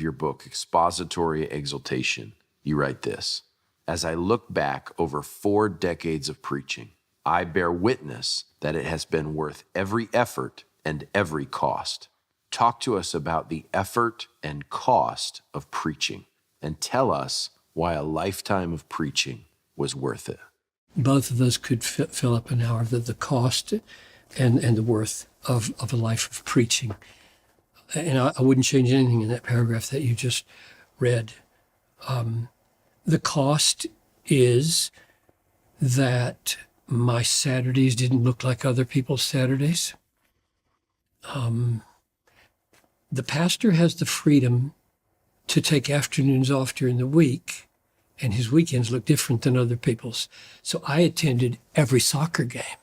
your book, Expository Exaltation, you write this: "As I look back over 4 decades of preaching, I bear witness that it has been worth every effort and every cost." Talk to us about the effort and cost of preaching, and tell us why a lifetime of preaching was worth it. Both of those could fill up an hour, the cost and the worth of a life of preaching. And I wouldn't change anything in that paragraph that you just read. The cost is that my Saturdays didn't look like other people's Saturdays. The pastor has the freedom to take afternoons off during the week, and his weekends look different than other people's. So I attended every soccer game,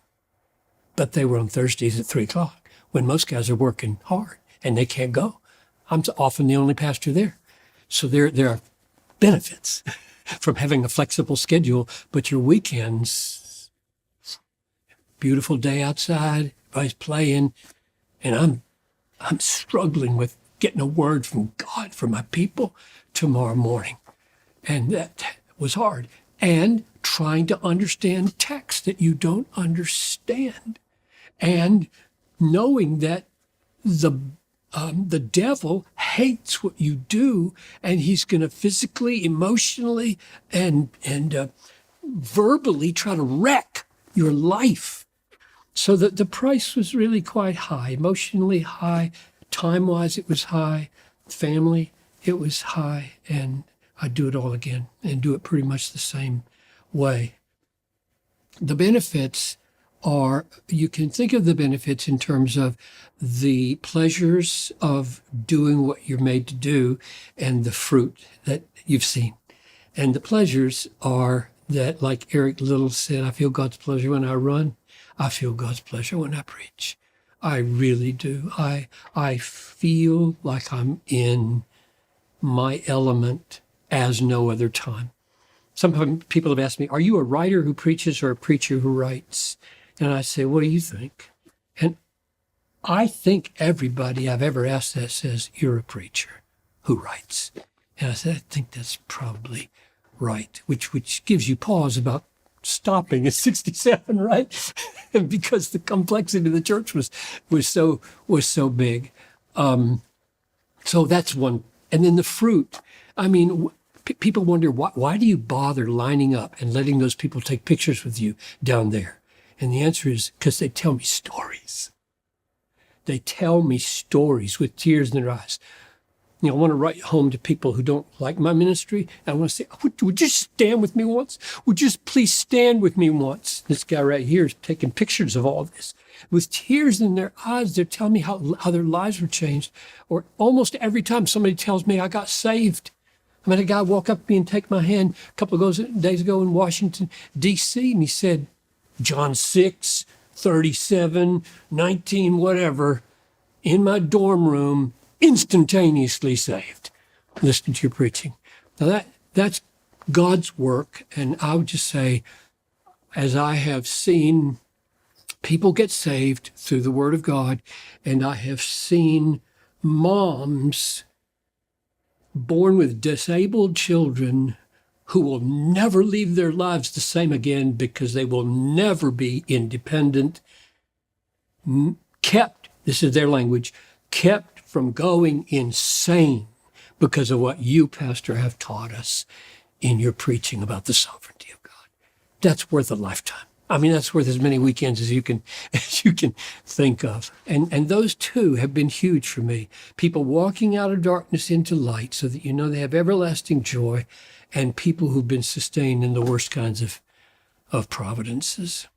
but they were on Thursdays at 3:00 when most guys are working hard and they can't go. I'm often the only pastor there. So there are benefits from having a flexible schedule, but your weekends, beautiful day outside, everybody's playing, and I'm struggling with getting a word from God for my people tomorrow morning. And that was hard. And trying to understand text that you don't understand. And knowing that the devil hates what you do, and he's going to physically, emotionally, and verbally try to wreck your life. So that the price was really quite high, emotionally high, time-wise it was high, family it was high, and I'd do it all again and do it pretty much the same way. The benefits are, you can think of the benefits in terms of the pleasures of doing what you're made to do and the fruit that you've seen. And the pleasures are that, like Eric Little said, I feel God's pleasure when I run. I feel God's pleasure when I preach. I really do. I feel like I'm in my element as no other time. Some people have asked me, are you a writer who preaches or a preacher who writes? And I say, what do you think? And I think everybody I've ever asked that says, you're a preacher who writes. And I said, I think that's probably right, which gives you pause about stopping at 67, right? Because the complexity of the church was so big. So that's one. And then the fruit. I mean, people wonder, why do you bother lining up and letting those people take pictures with you down there? And the answer is because they tell me stories. They tell me stories with tears in their eyes. You know, I want to write home to people who don't like my ministry. I want to say, would you stand with me once? Would you just please stand with me once? This guy right here is taking pictures of all this. With tears in their eyes, they're telling me how their lives were changed. Or almost every time somebody tells me I got saved. I had a guy walk up to me and take my hand a couple of days ago in Washington, D.C., and he said, John 6, 37, 19, whatever, in my dorm room, instantaneously saved, listening to your preaching. Now that's God's work. And I would just say, as I have seen people get saved through the Word of God, and I have seen moms born with disabled children who will never leave their lives the same again because they will never be independent, kept, this is their language, kept from going insane because of what you, Pastor, have taught us in your preaching about the sovereignty of God. That's worth a lifetime. I mean, that's worth as many weekends as you can think of. And those two have been huge for me. People walking out of darkness into light so that you know they have everlasting joy, and people who've been sustained in the worst kinds of providences.